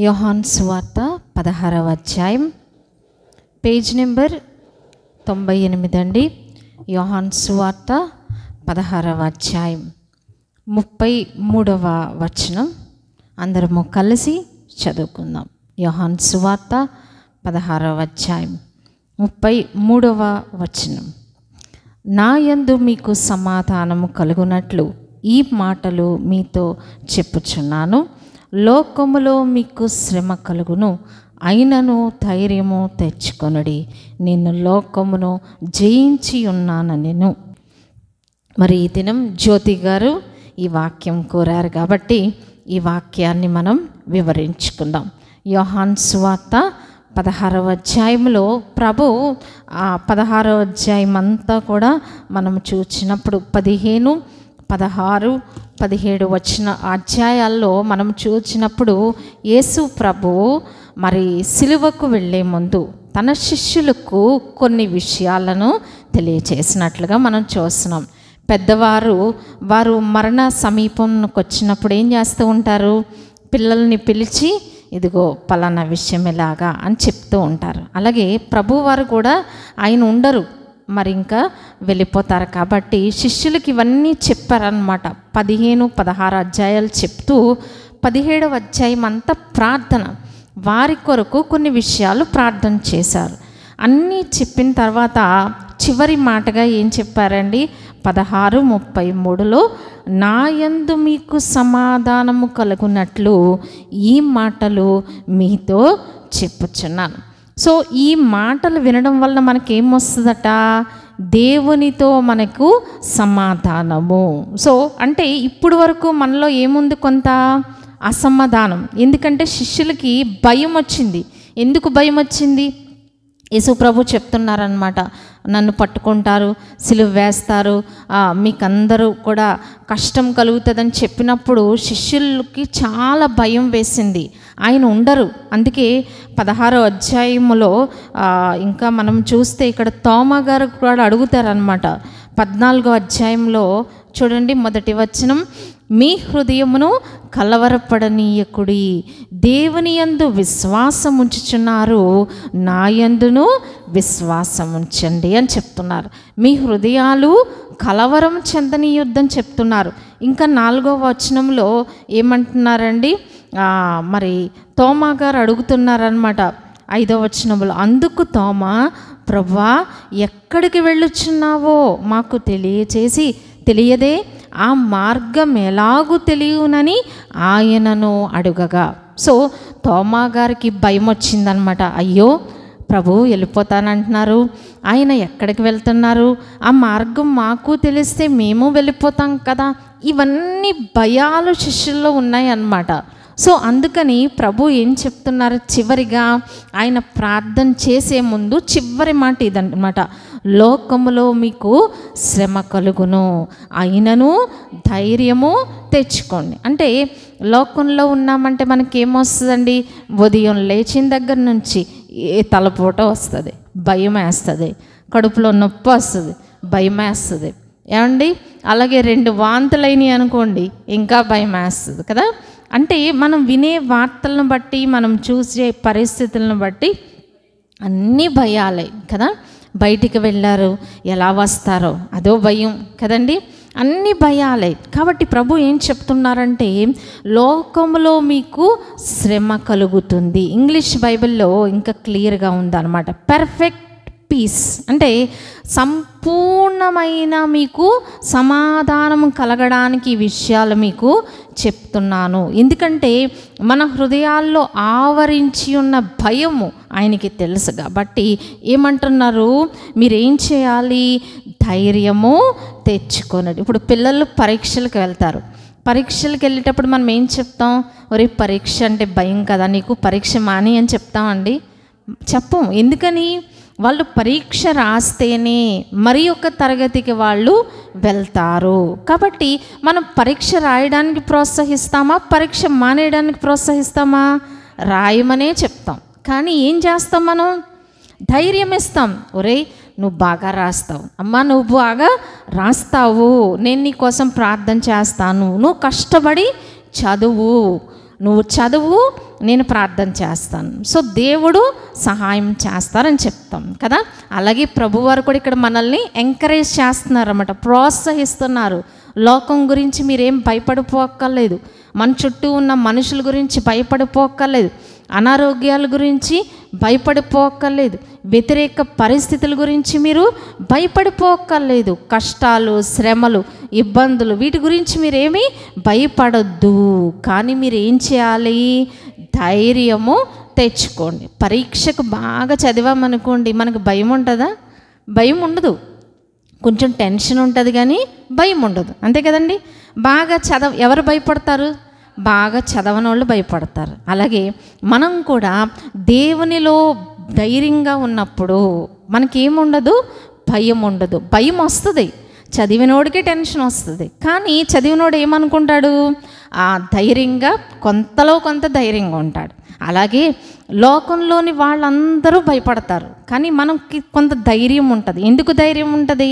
యోహాను సువార్త 16వ అధ్యాయం, పేజ్ నెంబర్ 98 అండి. యోహాను సువార్త 16వ అధ్యాయం 33వ వచనం అందరము కలిసి చదువుకుందాం. యోహాను సువార్త 16వ అధ్యాయం 33వ వచనం. నా యందు మీకు సమాధానము కలుగునట్లు ఈ మాటలు మీతో చెప్పుచున్నాను. లోకములో మీకు శ్రమ కలుగును, అయినను ధైర్యము తెచ్చుకొనుడి, నేను లోకమును జయించి ఉన్నానెను. మరి ఈ దినం జ్యోతి గారు ఈ వాక్యం కోరారు కాబట్టి ఈ వాక్యాన్ని మనం వివరించుకుందాం. యోహాను సువార్త 16వ అధ్యాయంలో ప్రభు 16వ అధ్యాయం అంతా కూడా మనం చూసినప్పుడు 15, 16, 17 వచ్చిన అధ్యాయాల్లో మనం చూసినప్పుడు యేసు ప్రభు మరి సిలువకు వెళ్ళే ముందు తన శిష్యులకు కొన్ని విషయాలను తెలియచేసినట్లుగా మనం చూస్తున్నాం. పెద్దవారు వారు మరణ సమీపంకి వచ్చినప్పుడు ఏం చేస్తూ ఉంటారు? పిల్లల్ని పిలిచి ఇదిగో పలానా విషయం ఎలాగా అని చెప్తూ ఉంటారు. అలాగే ప్రభువారు కూడా ఆయన ఉండరు, మరి ఇంకా వెళ్ళిపోతారు కాబట్టి శిష్యులకి ఇవన్నీ చెప్పారనమాట. 15, 16 అధ్యాయాలు చెప్తూ 17వ అధ్యాయం అంతా ప్రార్థన, వారి కొరకు కొన్ని విషయాలు ప్రార్థన చేశారు. అన్నీ చెప్పిన తర్వాత చివరి మాటగా ఏం చెప్పారండి? 16:33లో నా యందు మీకు సమాధానము కలుగునట్లు ఈ మాటలు మీతో చెప్పుచున్నాను. సో ఈ మాటలు వినడం వల్ల మనకేమొస్తుందట? దేవునితో మనకు సమాధానము. సో అంటే ఇప్పుడు వరకు మనలో ఏముంది? కొంత అసమాధానం. ఎందుకంటే శిష్యులకి భయం వచ్చింది. ఎందుకు భయం వచ్చింది? యేసు ప్రభు చెప్తున్నారనమాట, నన్ను పట్టుకుంటారు, సిలువ వేస్తారు, మీకందరూ కూడా కష్టం కలుగుతుందని చెప్పినప్పుడు శిష్యులకి చాలా భయం వేసింది. ఆయన ఉండరు. అందుకే 16వ అధ్యాయంలో ఇంకా మనం చూస్తే ఇక్కడ తోమా గారు కూడా అడుగుతారనమాట. 14వ అధ్యాయంలో చూడండి, మొదటి వచనం, మీ హృదయమును కలవరపడనీయకుడి, దేవుని యందు విశ్వాసం ఉంచుచున్నారు, నా యందును విశ్వాసం ఉంచండి అని చెప్తున్నారు. మీ హృదయాలు కలవరం చెందనీయొద్దని చెప్తున్నారు. ఇంకా 4వ వచనంలో ఏమంటున్నారండి? మరి తోమా గారు అడుగుతున్నారనమాట 5వ వచనంలో, అందుకు తోమా, ప్రభువా ఎక్కడికి వెళ్ళుచున్నావో మాకు తెలియదే, ఆ మార్గం ఎలాగూ తెలియనని ఆయనను అడుగగా. సో తోమా గారికి భయం వచ్చిందనమాట. అయ్యో, ప్రభు వెళ్ళిపోతానంటున్నారు, ఆయన ఎక్కడికి వెళ్తున్నారు, ఆ మార్గం మాకు తెలిస్తే మేము వెళ్ళిపోతాం కదా. ఇవన్నీ భయాలు శిష్యుల్లో ఉన్నాయన్నమాట. సో అందుకని ప్రభు ఏం చెప్తున్నారు? చివరిగా ఆయన ప్రార్థన చేసే ముందు చివరి మాట ఇదన్నమాట, లోకములో మీకు శ్రమ కలుగును, అయినను ధైర్యము తెచ్చుకోండి. అంటే లోకంలో ఉన్నామంటే మనకేమొస్తుందండి? ఉదయం లేచిన దగ్గర నుంచి ఏ తలపోట వస్తుంది, భయం వేస్తుంది, కడుపులో నొప్పి వస్తుంది, భయం వేస్తుంది, ఏమండి? అలాగే 2 వాంతులైనవి అనుకోండి, ఇంకా భయం వేస్తుంది కదా. అంటే మనం వినే వార్తలను బట్టి, మనం చూసే పరిస్థితులను బట్టి అన్నీ భయాలే కదా. బయటికి వెళ్ళారు, ఎలా వస్తారో అదో భయం కదండి. అన్ని భయాలే. కాబట్టి ప్రభు ఏం చెప్తున్నారంటే, లోకంలో మీకు శ్రమ కలుగుతుంది. ఇంగ్లీష్ బైబిల్లో ఇంకా క్లియర్గా ఉందన్నమాట, పెర్ఫెక్ట్ పీస్, అంటే సంపూర్ణమైన మీకు సమాధానం కలగడానికి ఈ విషయాలు మీకు చెప్తున్నాను. ఎందుకంటే మన హృదయాల్లో ఆవరించి ఉన్న భయము ఆయనకి తెలుసు కాబట్టి ఏమంటున్నారు? మీరేం చేయాలి? ధైర్యము తెచ్చుకోనండి. ఇప్పుడు పిల్లలు పరీక్షలకు వెళ్తారు. పరీక్షలకు వెళ్ళేటప్పుడు మనం ఏం చెప్తాం? ఒరే, పరీక్ష అంటే భయం కదా నీకు, పరీక్ష మాని అని చెప్తామండి? చెప్పం. ఎందుకని? వాళ్ళు పరీక్ష రాస్తేనే మరి ఒక తరగతికి వాళ్ళు వెళ్తారు. కాబట్టి మనం పరీక్ష రాయడానికి ప్రోత్సహిస్తామా, పరీక్ష మానేయడానికి ప్రోత్సహిస్తామా? రాయమనే చెప్తాం. కానీ ఏం చేస్తాం? మనం ధైర్యం ఇస్తాం. ఒరే, నువ్వు బాగా రాస్తావు, అమ్మా నువ్వు బాగా రాస్తావు, నేను నీ కోసం ప్రార్థన చేస్తాను, నువ్వు కష్టపడి చదువు, నువ్వు చదువు, నేను ప్రార్థన చేస్తాను. సో దేవుడు సహాయం చేస్తారని చెప్తాం కదా. అలాగే ప్రభువారు కూడా ఇక్కడ మనల్ని ఎంకరేజ్ చేస్తున్నారు అన్నమాట, ప్రోత్సహిస్తున్నారు. లోకం గురించి మీరేం భయపడిపోక్కర్లేదు, మన చుట్టూ ఉన్న మనుషుల గురించి భయపడిపోక్కర్లేదు, అనారోగ్యాల గురించి భయపడిపోక్కర్లేదు, వ్యతిరేక పరిస్థితుల గురించి మీరు భయపడిపోక్కర్లేదు, కష్టాలు, శ్రమలు, ఇబ్బందులు, వీటి గురించి మీరేమీ భయపడొద్దు. కానీ మీరు ఏం చేయాలి? ధైర్యము తెచ్చుకోండి. పరీక్షకు బాగా చదివామనుకోండి, మనకు భయం ఉంటుందా? భయం ఉండదు. కొంచెం టెన్షన్ ఉంటుంది కానీ భయం ఉండదు, అంతే కదండి. బాగా ఎవరు భయపడతారు? బాగా చదవని వాళ్ళు భయపడతారు. అలాగే మనం కూడా దేవునిలో ధైర్యంగా ఉన్నప్పుడు మనకేముండదు? భయం ఉండదు. భయం వస్తుంది, చదివినోడికి టెన్షన్ వస్తుంది. కానీ చదివినోడు ఏమనుకుంటాడు? ధైర్యంగా, కొంతలో కొంత ధైర్యంగా ఉంటాడు. అలాగే లోకంలోని వాళ్ళందరూ భయపడతారు, కానీ మనకి కొంత ధైర్యం ఉంటుంది. ఎందుకు ధైర్యం ఉంటుంది?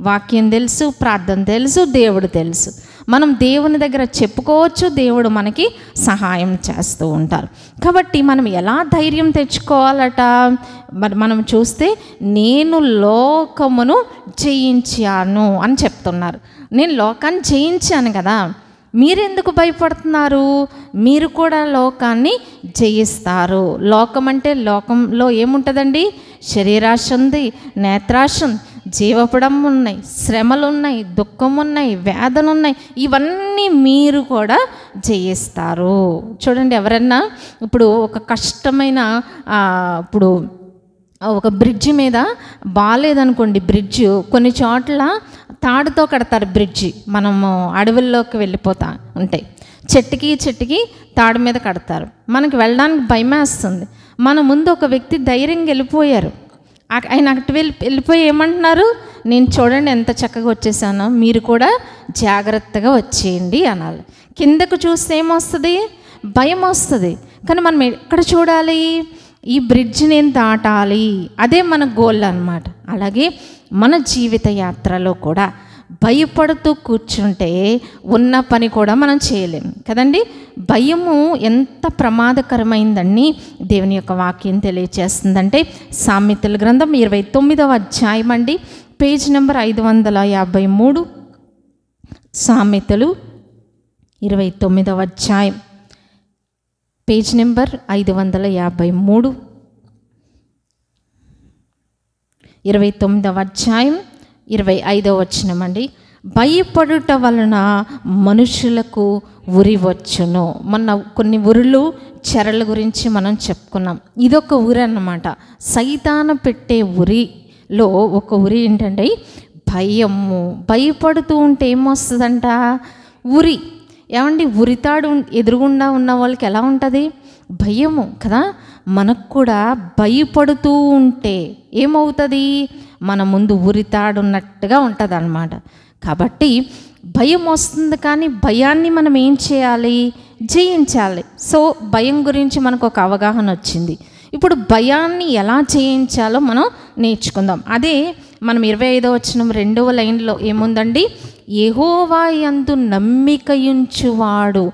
వాక్యం తెలుసు, ప్రార్థన తెలుసు, దేవుడు తెలుసు. మనం దేవుని దగ్గర చెప్పుకోవచ్చు, దేవుడు మనకి సహాయం చేస్తూ ఉంటారు. కాబట్టి మనం ఎలా ధైర్యం తెచ్చుకోవాలట? మనం చూస్తే నేను లోకమును జయించాను అని చెప్తున్నారు. నేను లోకాన్ని జయించాను కదా, మీరెందుకు భయపడుతున్నారు? మీరు కూడా లోకాన్ని జయిస్తారు. లోకం అంటే లోకంలో ఏముంటుందండి? శరీరాశ ఉంది, నేత్రాశ ఉంది, జీవపడం ఉన్నాయి, శ్రమలు ఉన్నాయి, దుఃఖం ఉన్నాయి, వేదన ఉన్నాయి. ఇవన్నీ మీరు కూడా జయిస్తారు. చూడండి, ఎవరన్నా ఇప్పుడు ఒక కష్టమైన ఇప్పుడు ఒక బ్రిడ్జి మీద బాగాలేదనుకోండి, బ్రిడ్జ్ కొన్ని చోట్ల తాడుతో కడతారు బ్రిడ్జి. మనము అడవుల్లోకి వెళ్ళిపోతా ఉంటాయి, చెట్టుకి తాడు మీద కడతారు. మనకి వెళ్ళడానికి భయమేస్తుంది. మన ముందు ఒక వ్యక్తి ధైర్యంగా వెళ్ళిపోయారు. ఆయన అటు వెళ్ళిపోయి ఏమంటున్నారు? నేను చూడండి ఎంత చక్కగా వచ్చేసానో, మీరు కూడా జాగ్రత్తగా వచ్చేయండి అనాలి. కిందకు చూస్తే ఏమొస్తుంది? భయం వస్తుంది. కానీ మనం ఎక్కడ చూడాలి? ఈ బ్రిడ్జ్ నేను దాటాలి, అదే మన గోల్ అన్నమాట. అలాగే మన జీవిత యాత్రలో కూడా భయపడుతూ కూర్చుంటే ఉన్న పని కూడా మనం చేయలేము కదండి. భయము ఎంత ప్రమాదకరమైందని దేవుని యొక్క వాక్యం తెలియచేస్తుందంటే, సామెతల గ్రంథం 29వ అధ్యాయం అండి, పేజ్ నెంబర్ 553. సామెతలు 29వ అధ్యాయం, పేజ్ నెంబర్ 553, 29వ అధ్యాయం 25వ వచనం అండి. భయపడుట వలన మనుషులకు ఉరి వచ్చును. మొన్న కొన్ని ఉరులు, చెరల గురించి మనం చెప్పుకున్నాం. ఇదొక ఉరి అన్నమాట. సైతాను పెట్టే ఉరిలో ఒక ఉరి ఏంటంటే భయము. భయపడుతూ ఉంటే ఏమొస్తుందంట? ఉరి. ఏమండి, ఉరితాడు ఎదురుగుండా ఉన్న వాళ్ళకి ఎలా ఉంటుంది? భయము కదా. మనకు కూడా భయపడుతూ ఉంటే ఏమవుతుంది? మన ముందు ఉరితాడున్నట్టుగా ఉంటుంది అన్నమాట. కాబట్టి భయం వస్తుంది, కానీ భయాన్ని మనం ఏం చేయాలి? జయించాలి. సో భయం గురించి మనకు ఒక అవగాహన వచ్చింది. ఇప్పుడు భయాన్ని ఎలా జయించాలో మనం నేర్చుకుందాం. అదే మనం 25వ వచనం 2వ లైన్లో ఏముందండి? యెహోవా యందు నమ్మికయుంచువాడు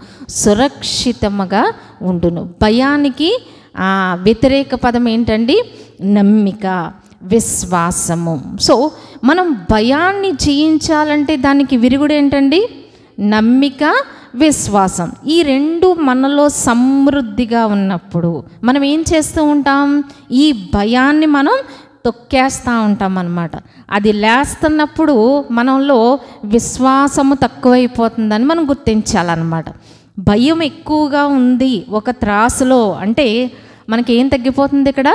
సురక్షితముగా ఉండును. భయానికి వ్యతిరేక పదం ఏంటండి? నమ్మిక, విశ్వాసము. సో మనం భయాన్ని జయించాలంటే దానికి విరుగుడు ఏంటండి? నమ్మిక, విశ్వాసం. ఈ రెండు మనలో సమృద్ధిగా ఉన్నప్పుడు మనం ఏం చేస్తూ ఉంటాం? ఈ భయాన్ని మనం తొక్కేస్తూ ఉంటాం అన్నమాట. అది లేస్తున్నప్పుడు మనలో విశ్వాసము తక్కువైపోతుందని మనం గుర్తించాలన్నమాట. భయం ఎక్కువగా ఉంది ఒక త్రాసులో అంటే మనకేం తగ్గిపోతుంది? ఇక్కడ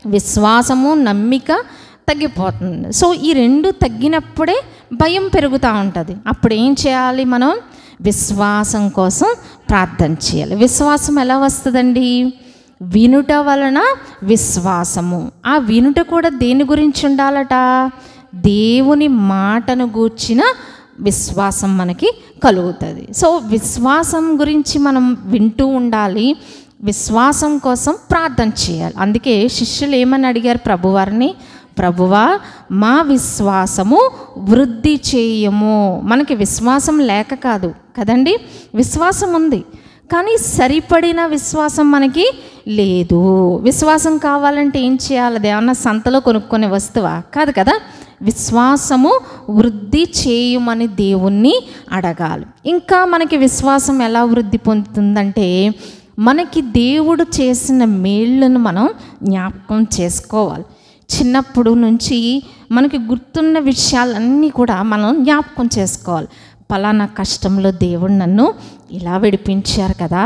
విశ్వాసము, నమ్మిక తగ్గిపోతుంది. సో ఈ రెండు తగ్గినప్పుడే భయం పెరుగుతూ ఉంటుంది. అప్పుడు ఏం చేయాలి? మనం విశ్వాసం కోసం ప్రార్థన చేయాలి. విశ్వాసం ఎలా వస్తుందండి? వినుట వలన విశ్వాసము. ఆ వినుట కూడా దేని గురించి ఉండాలట? దేవుని మాటను గూర్చిన విశ్వాసం మనకి కలుగుతుంది. సో విశ్వాసం గురించి మనం వింటూ ఉండాలి, విశ్వాసం కోసం ప్రార్థన చేయాలి. అందుకే శిష్యులు ఏమని అడిగారు ప్రభువారిని? ప్రభువా, మా విశ్వాసము వృద్ధి చేయము. మనకి విశ్వాసం లేక కాదు కదండి, విశ్వాసం ఉంది, కానీ సరిపడిన విశ్వాసం మనకి లేదు. విశ్వాసం కావాలంటే ఏం చేయాలి? అది ఏమన్నా సంతలో కొనుక్కునే వస్తువా? కాదు కదా. విశ్వాసము వృద్ధి చేయమని దేవుణ్ణి అడగాలి. ఇంకా మనకి విశ్వాసం ఎలా వృద్ధి పొందుతుందంటే, మనకి దేవుడు చేసిన మేళ్ళను మనం జ్ఞాపకం చేసుకోవాలి. చిన్నప్పుడు నుంచి మనకి గుర్తున్న విషయాలన్నీ కూడా మనం జ్ఞాపకం చేసుకోవాలి. పలానా కష్టంలో దేవుడు నన్ను ఇలా విడిపించారు కదా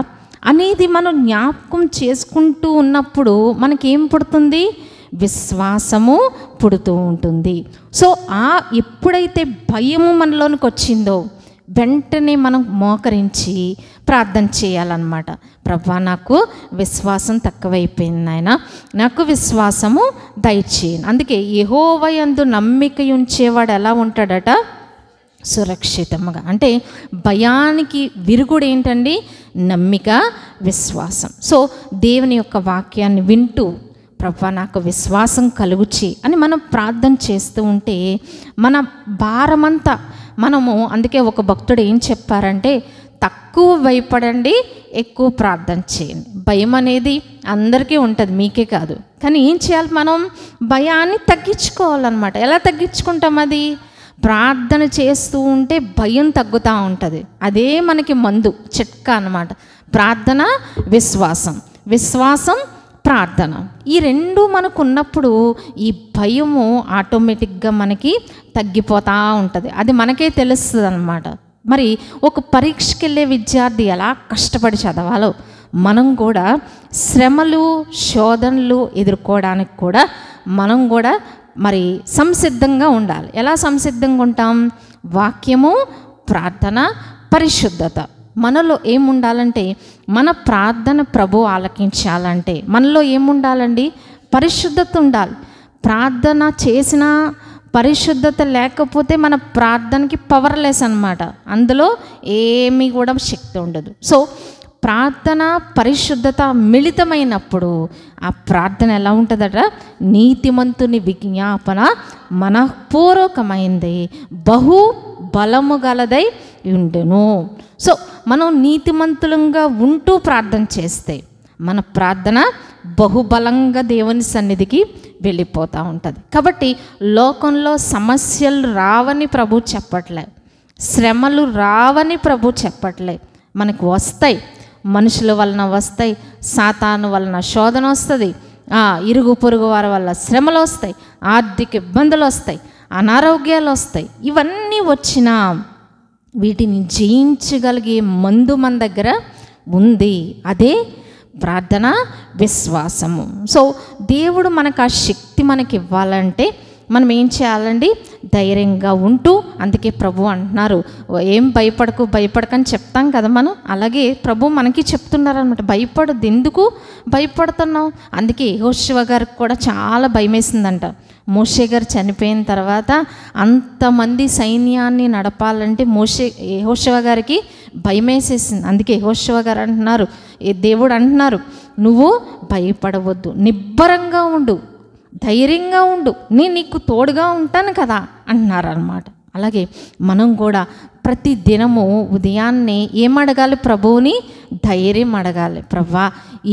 అనేది మనం జ్ఞాపకం చేసుకుంటూ ఉన్నప్పుడు మనకేం పుడుతుంది? విశ్వాసము పుడుతూ ఉంటుంది. సో ఎప్పుడైతే భయము మనలోనికి వచ్చిందో వెంటనే మనం మోకరించి ప్రార్థన చేయాలన్నమాట. ప్రభువా, నాకు విశ్వాసం తక్కువైపోయింది నాయన, నాకు విశ్వాసము దయచేయండి. అందుకే యెహోవా యందు నమ్మిక ఉంచేవాడు ఎలా ఉంటాడట? సురక్షితంగా. అంటే భయానికి విరుగుడు ఏంటండి? నమ్మిక, విశ్వాసం. సో దేవుని యొక్క వాక్యాన్ని వింటూ ప్రభువా నాకు విశ్వాసం కలుగుచి అని మనం ప్రార్థన చేస్తూ ఉంటే మన భారమంతా మనము, అందుకే ఒక భక్తుడు ఏం చెప్పారంటే, తక్కువ భయపడండి, ఎక్కువ ప్రార్థన చేయండి. భయం అనేది అందరికీ ఉంటుంది, మీకే కాదు. కానీ ఏం చేయాలి? మనం భయాన్ని తగ్గించుకోవాలన్నమాట. ఎలా తగ్గించుకుంటాం? అది ప్రార్థన చేస్తూ ఉంటే భయం తగ్గుతూ ఉంటుంది. అదే మనకి మందు, చిట్కా అన్నమాట. ప్రార్థన, విశ్వాసం, విశ్వాసం, ప్రార్థన. ఈ రెండు మనకు ఉన్నప్పుడు ఈ భయము ఆటోమేటిక్గా మనకి తగ్గిపోతూ ఉంటుంది. అది మనకే తెలుస్తుంది అన్నమాట. మరి ఒక పరీక్షకి వెళ్ళే విద్యార్థి ఎలా కష్టపడి చదవాలో మనం కూడా శ్రమలు, శోధనలు ఎదుర్కోవడానికి కూడా మనం కూడా మరి సంసిద్ధంగా ఉండాలి. ఎలా సంసిద్ధంగా ఉంటాం? వాక్యము, ప్రార్థన, పరిశుద్ధత. మనలో ఏముండాలంటే, మన ప్రార్థన ప్రభు ఆలకించాలంటే మనలో ఏముండాలండి? పరిశుద్ధత ఉండాలి. ప్రార్థన చేసిన పరిశుద్ధత లేకపోతే మన ప్రార్థనకి పవర్లెస్ అన్నమాట. అందులో ఏమీ కూడా శక్తి ఉండదు. సో ప్రార్థన, పరిశుద్ధత మిళితమైనప్పుడు ఆ ప్రార్థన ఎలా ఉంటుందట? నీతిమంతుని విజ్ఞాపన మనఃపూర్వకమైంది, బహు బలము గలదై ఉండును. సో మనం నీతిమంతులంగా ఉంటూ ప్రార్థన చేస్తే మన ప్రార్థన బహుబలంగా దేవుని సన్నిధికి వెళ్ళిపోతూ ఉంటుంది. కాబట్టి లోకంలో సమస్యలు రావని ప్రభు చెప్పట్లే, శ్రమలు రావని ప్రభు చెప్పట్లే. మనకు వస్తాయి, మనుషుల వలన వస్తాయి, సాతాను వలన శోధన వస్తుంది, ఇరుగు పొరుగు వారి వల్ల శ్రమలు వస్తాయి, ఆర్థిక ఇబ్బందులు వస్తాయి, అనారోగ్యాలు వస్తాయి. ఇవన్నీ వచ్చినా వీటిని జయించగలిగే మందు మన దగ్గర ఉంది. అదే ప్రార్థన, విశ్వాసము. సో దేవుడు మనకు ఆ శక్తి మనకి ఇవ్వాలంటే మనం ఏం చేయాలండి? ధైర్యంగా ఉంటూ, అందుకే ప్రభు అంటున్నారు, ఏం భయపడకని చెప్తాం కదా మనం. అలాగే ప్రభు మనకి చెప్తున్నారు అనమాట, భయపడద్దు. ఎందుకు భయపడుతున్నావు? అందుకే యెహోషువ గారికి కూడా చాలా భయం వేసిందంట. మోషే గారు చనిపోయిన తర్వాత అంతమంది సైన్యాన్ని నడపాలంటే యెహోషువ గారికి భయం వేసేసింది. అందుకే యెహోషువ గారు అంటున్నారు, దేవుడు అంటున్నారు, నువ్వు భయపడవద్దు, నిబ్బరంగా ఉండు, ధైర్యంగా ఉండు, నేను నీకు తోడుగా ఉంటాను కదా అంటున్నారు అన్నమాట. అలాగే మనం కూడా ప్రతి దినము ఉదయాన్నే ఏమడగాలి? ప్రభువుని ధైర్యం అడగాలి. ప్రభువా,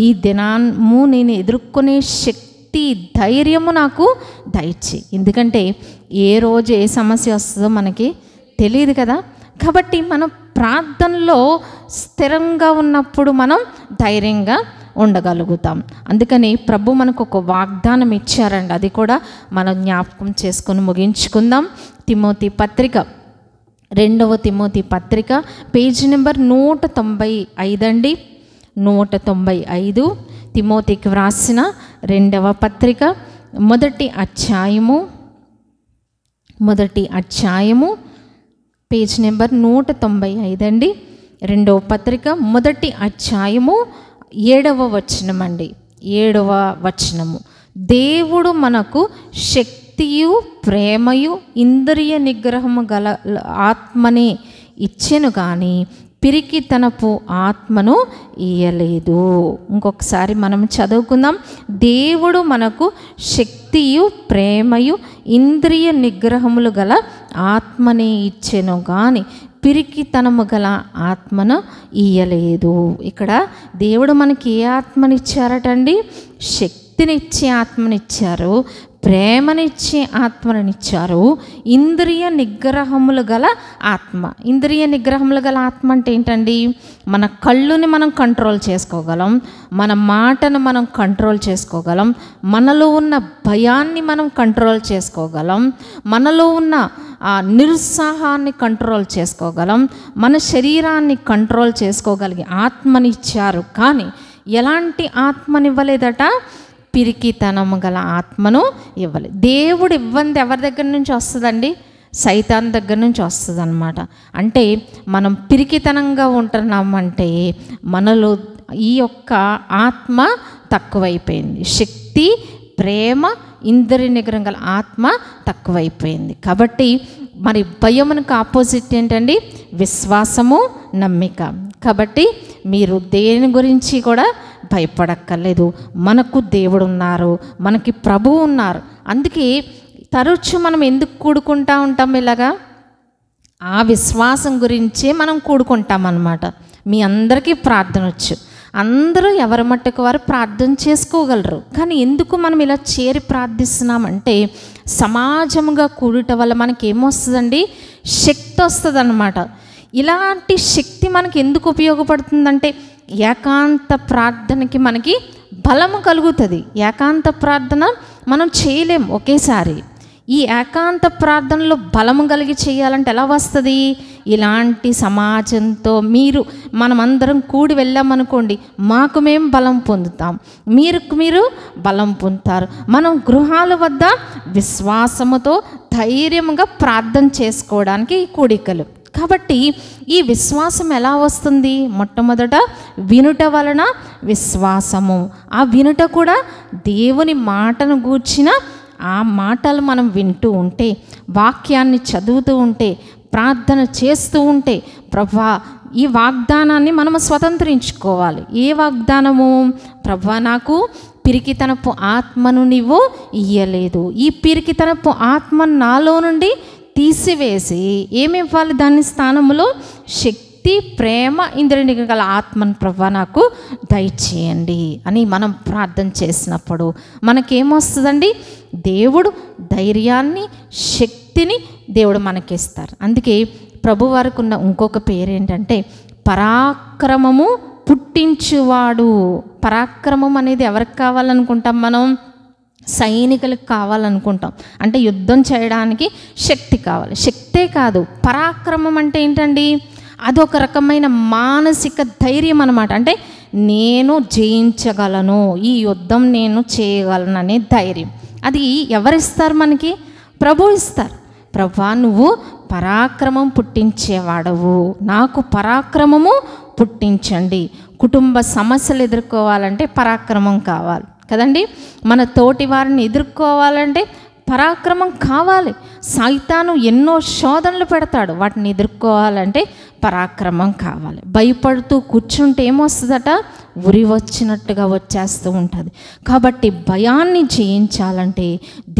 ఈ దినము నేను ఎదుర్కొనే శక్తి, ధైర్యము నాకు దయచేయి. ఎందుకంటే ఏ రోజు ఏ సమస్య వస్తుందో మనకి తెలియదు కదా. కాబట్టి మనం ప్రార్థనలో స్థిరంగా ఉన్నప్పుడు మనం ధైర్యంగా ఉండగలుగుతాం. అందుకని ప్రభు మనకు ఒక వాగ్దానం ఇచ్చారండి, అది కూడా మనం జ్ఞాపకం చేసుకొని ముగించుకుందాం. తిమోతి పత్రిక, 2వ తిమోతి పత్రిక, పేజీ నెంబర్ 195 అండి. 195 తిమోతికి వ్రాసిన 2వ పత్రిక, మొదటి అధ్యాయము పేజ్ నెంబర్ 195 అండి. 2వ పత్రిక, మొదటి అధ్యాయము 7వ వచనం అండి. 7వ వచనము, దేవుడు మనకు శక్తియు ప్రేమయు ఇంద్రియ నిగ్రహము గల ఆత్మనే ఇచ్చెను కానీ పిరికితనపు ఆత్మను ఇయ్యలేదు. ఇంకొకసారి మనం చదువుకుందాం. దేవుడు మనకు శక్తియు ప్రేమయు ఇంద్రియ నిగ్రహములు గల ఆత్మనే ఇచ్చెను కానీ పిరికితనము గల ఆత్మను ఇయ్యలేదు. ఇక్కడ దేవుడు మనకి ఏ ఆత్మనిచ్చారటండి? శక్తినిచ్చే ఆత్మనిచ్చారు, ప్రేమనిచ్చే ఆత్మనిచ్చారు, ఇంద్రియ నిగ్రహములు గల ఆత్మ. ఇంద్రియ నిగ్రహములు గల ఆత్మ అంటే ఏంటండి? మన కళ్ళుని మనం కంట్రోల్ చేసుకోగలం, మన మాటను మనం కంట్రోల్ చేసుకోగలం, మనలో ఉన్న భయాన్ని మనం కంట్రోల్ చేసుకోగలం, మనలో ఉన్న నిరుత్సాహాన్ని కంట్రోల్ చేసుకోగలం, మన శరీరాన్ని కంట్రోల్ చేసుకోగలిగే ఆత్మనిచ్చారు. కానీ ఎలాంటి ఆత్మనివ్వలేదట? పిరికితనము గల ఆత్మను ఇవ్వలేదు. దేవుడు ఇవ్వంది ఎవరి దగ్గర నుంచి వస్తుందండి? సైతాన్ దగ్గర నుంచి వస్తుంది అన్నమాట. అంటే మనం పిరికితనంగా ఉంటున్నామంటే మనలో ఈ యొక్క ఆత్మ తక్కువైపోయింది. శక్తి, ప్రేమ, ఇంద్రియ నిగ్రహం గల ఆత్మ తక్కువైపోయింది. కాబట్టి మరి భయమునకు ఆపోజిట్ ఏంటండి? విశ్వాసము, నమ్మిక. కాబట్టి మీరు దేని గురించి కూడా భయపడక్కర్లేదు. మనకు దేవుడు ఉన్నారు, మనకి ప్రభువు ఉన్నారు. అందుకే తరచు మనం ఎందుకు కూడుకుంటా ఉంటాం? ఇలాగా ఆ విశ్వాసం గురించే మనం కూడుకుంటాం అన్నమాట. మీ అందరికీ ప్రార్థన వచ్చు, అందరూ ఎవరి మట్టుకు వారు ప్రార్థన చేసుకోగలరు. కానీ ఎందుకు మనం ఇలా చేరి ప్రార్థిస్తున్నామంటే సమాజముగా కూడుట వల్ల మనకి ఏమొస్తుందండి? శక్తి వస్తుంది అన్నమాట. ఇలాంటి శక్తి మనకి ఎందుకు ఉపయోగపడుతుందంటే ఏకాంత ప్రార్థనకి మనకి బలము కలుగుతుంది. ఏకాంత ప్రార్థన మనం చేయలేం ఒకేసారి. ఈ ఏకాంత ప్రార్థనలో బలము కలిగి చేయాలంటే ఎలా వస్తుంది? ఇలాంటి సమాజంతో మనమందరం కూడి వెళ్ళామనుకోండి, మాకు మేము బలం పొందుతాం, మీరు బలం పొందుతారు. మనం గృహాల వద్ద విశ్వాసముతో ధైర్యంగా ప్రార్థన చేసుకోవడానికి ఈ కూడికలు. కాబట్టి ఈ విశ్వాసం ఎలా వస్తుంది? మొట్టమొదట వినుట వలన విశ్వాసము. ఆ వినుట కూడా దేవుని మాటను గూర్చిన ఆ మాటలు మనం వింటూ ఉంటే, వాక్యాన్ని చదువుతూ ఉంటే, ప్రార్థన చేస్తూ ఉంటే, ప్రభువా ఈ వాగ్దానాన్ని మనం స్వతంత్రించుకోవాలి. ఏ వాగ్దానము? ప్రభువా నాకు పిరికితనపు ఆత్మను నీవు ఇయ్యలేదు. ఈ పిరికితనపు ఆత్మ నాలో నుండి తీసివేసి ఏమి ఇవ్వాలి? దాని స్థానంలో శక్తి, ప్రేమ, ఇంద్రియ నిగ్రహం గల ఆత్మను ప్రభువా నాకు దయచేయండి అని మనం ప్రార్థన చేసినప్పుడు మనకేమొస్తుందండి? దేవుడు ధైర్యాన్ని, శక్తిని దేవుడు మనకిస్తారు. అందుకే ప్రభు వారికి ఉన్న ఇంకొక పేరు ఏంటంటే పరాక్రమము పుట్టించువాడు. పరాక్రమం అనేది ఎవరికి కావాలనుకుంటాం? మనం సైనికులకు కావాలనుకుంటాం. అంటే యుద్ధం చేయడానికి శక్తి కావాలి. శక్తే కాదు, పరాక్రమం అంటే ఏంటండి? అదొక రకమైన మానసిక ధైర్యం అన్నమాట. అంటే నేను జయించగలను, ఈ యుద్ధం నేను చేయగలను అనే ధైర్యం. అది ఎవరిస్తారు మనకి? ప్రభు ఇస్తారు. ప్రభువా నువ్వు పరాక్రమం పుట్టించేవాడవు, నాకు పరాక్రమము పుట్టించండి. కుటుంబ సమస్యలు ఎదుర్కోవాలంటే పరాక్రమం కావాలి కదండి. మన తోటి వారిని ఎదుర్కోవాలంటే పరాక్రమం కావాలి. సైతాను ఎన్నో శోధనలు పెడతాడు, వాటిని ఎదుర్కోవాలంటే పరాక్రమం కావాలి. భయపడుతూ కూర్చుంటే ఏమొస్తుందట? ఉరి వచ్చినట్టుగా వచ్చేస్తూ ఉంటుంది. కాబట్టి భయాన్ని జయించాలంటే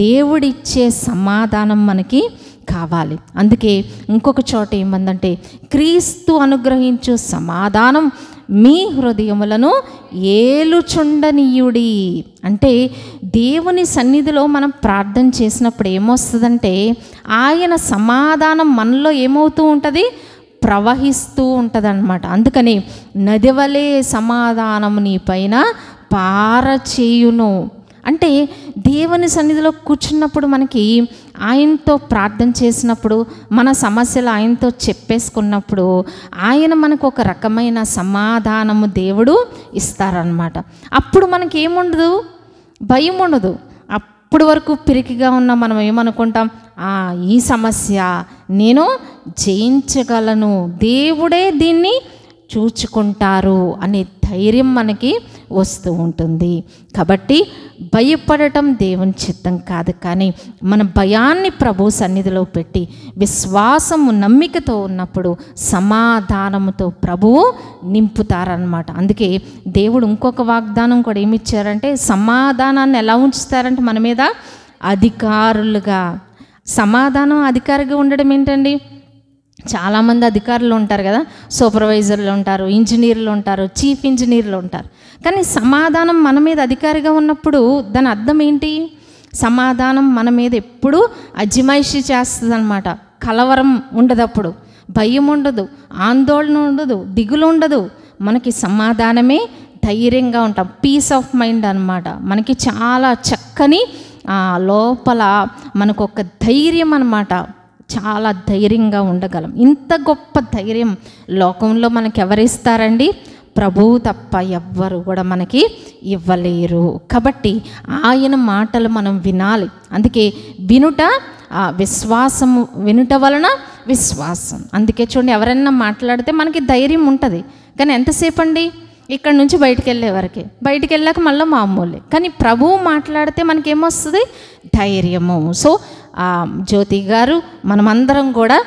దేవుడిచ్చే సమాధానం మనకి కావాలి. అందుకే ఇంకొక చోట ఏమందంటే క్రీస్తు అనుగ్రహించు సమాధానం మీ హృదయములను ఏలుచుండనీయుడి. అంటే దేవుని సన్నిధిలో మనం ప్రార్థన చేసినప్పుడు ఏమొస్తుందంటే ఆయన సమాధానం మనలో ఏమవుతూ ఉంటుంది? ప్రవహిస్తూ ఉంటుంది అన్నమాట. అందుకని నదివలే సమాధానము నీ పైన పారచేయును. అంటే దేవుని సన్నిధిలో కూర్చున్నప్పుడు మనకి ఆయనతో ప్రార్థన చేసినప్పుడు, మన సమస్యలు ఆయనతో చెప్పేసుకున్నప్పుడు ఆయన మనకు ఒక రకమైన సమాధానము దేవుడు ఇస్తారనమాట. అప్పుడు మనకి ఏముండదు? భయం ఉండదు. అప్పుడు వరకు పిరికిగా ఉన్న మనం ఏమనుకుంటాం? ఈ సమస్య నేను జయించగలను, దేవుడే దీన్ని చూచుకుంటారు అనే ధైర్యం మనకి వస్తూ ఉంటుంది. కాబట్టి భయపడటం దేవుని చిత్తం కాదు. కానీ మన భయాన్ని ప్రభు సన్నిధిలో పెట్టి విశ్వాసము, నమ్మికతో ఉన్నప్పుడు సమాధానముతో ప్రభువు నింపుతారనమాట. అందుకే దేవుడు ఇంకొక వాగ్దానం కూడా ఏమిచ్చారంటే సమాధానాన్ని ఎలా ఉంచుతారంటే మన మీద అధికారులుగా. సమాధానం అధికారిగా ఉండడం ఏంటండి? చాలామంది అధికారులు ఉంటారు కదా, సూపర్వైజర్లు ఉంటారు, ఇంజనీర్లు ఉంటారు, చీఫ్ ఇంజనీర్లు ఉంటారు. కానీ సమాధానం మన మీద అధికారిగా ఉన్నప్పుడు దాని అర్థం ఏంటి? సమాధానం మన మీద ఎప్పుడూ అజమాయిషీ చేస్తుంది అనమాట. కలవరం ఉండదు, అప్పుడు భయం ఉండదు, ఆందోళన ఉండదు, దిగులు ఉండదు. మనకి సమాధానమే, ధైర్యంగా ఉంటాం. పీస్ ఆఫ్ మైండ్ అనమాట. మనకి చాలా చక్కని లోపల మనకు ఒక ధైర్యం అనమాట. చాలా ధైర్యంగా ఉండగలం. ఇంత గొప్ప ధైర్యం లోకంలో మనకి ఎవరిస్తారండి? ప్రభువు తప్ప ఎవ్వరు కూడా మనకి ఇవ్వలేరు. కాబట్టి ఆయన మాటలు మనం వినాలి. అందుకే విశ్వాసము, వినుట వలన విశ్వాసం. అందుకే చూడండి, ఎవరైనా మాట్లాడితే మనకి ధైర్యం ఉంటుంది. కానీ ఎంతసేపు అండి? ఇక్కడ నుంచి బయటికి వెళ్ళే వరకే. బయటికి వెళ్ళాక మళ్ళీ మామూలే. కానీ ప్రభువు మాట్లాడితే మనకేమొస్తుంది? ధైర్యము. సో జ్యోతి గారు, మనమందరం కూడా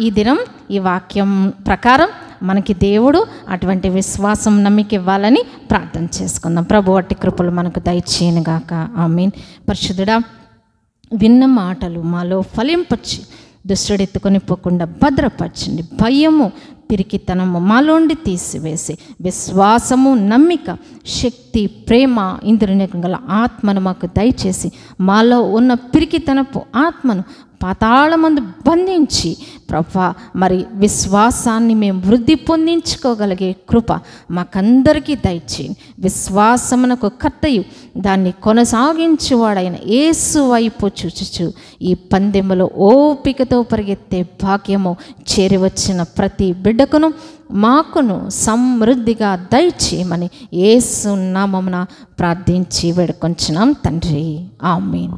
ఈ దినం ఈ వాక్యం ప్రకారం మనకి దేవుడు అటువంటి విశ్వాసం, నమ్మిక ఇవ్వాలని ప్రార్థన చేసుకుందాం. ప్రభు అట్టి కృపలు మనకు దయచేయనుగాక. ఆమేన్. పరిశుద్ధుడా, విన్న మాటలు మాలో ఫలింపచ్చి దుష్టుడెత్తుకొని పోకుండా భద్రపరచండి. భయము, పిరికితనము మాలోండి తీసివేసి విశ్వాసము, నమ్మిక, శక్తి, ప్రేమ, ఇంద్రియనిగ్రహం గల ఆత్మను మాకు దయచేసి మాలో ఉన్న పిరికితనపు ఆత్మను పాతాళమందు బంధించి ప్రభా, మరి విశ్వాసాన్ని మేము వృద్ధి పొందించుకోగలిగే కృప మాకందరికీ దయచేయండి. విశ్వాసమునకు కర్తయు దాన్ని కొనసాగించువాడైన యేసు వైపు చూచుచు ఈ పందెములో ఓపికతో పరిగెత్తే భాగ్యము చేరివచ్చిన ప్రతి బిడ్డకును మాకును సమృద్ధిగా దయచేయమని యేసు నామమున ప్రార్థించి వేడుకొంచున్నాం తండ్రి. ఆమేన్.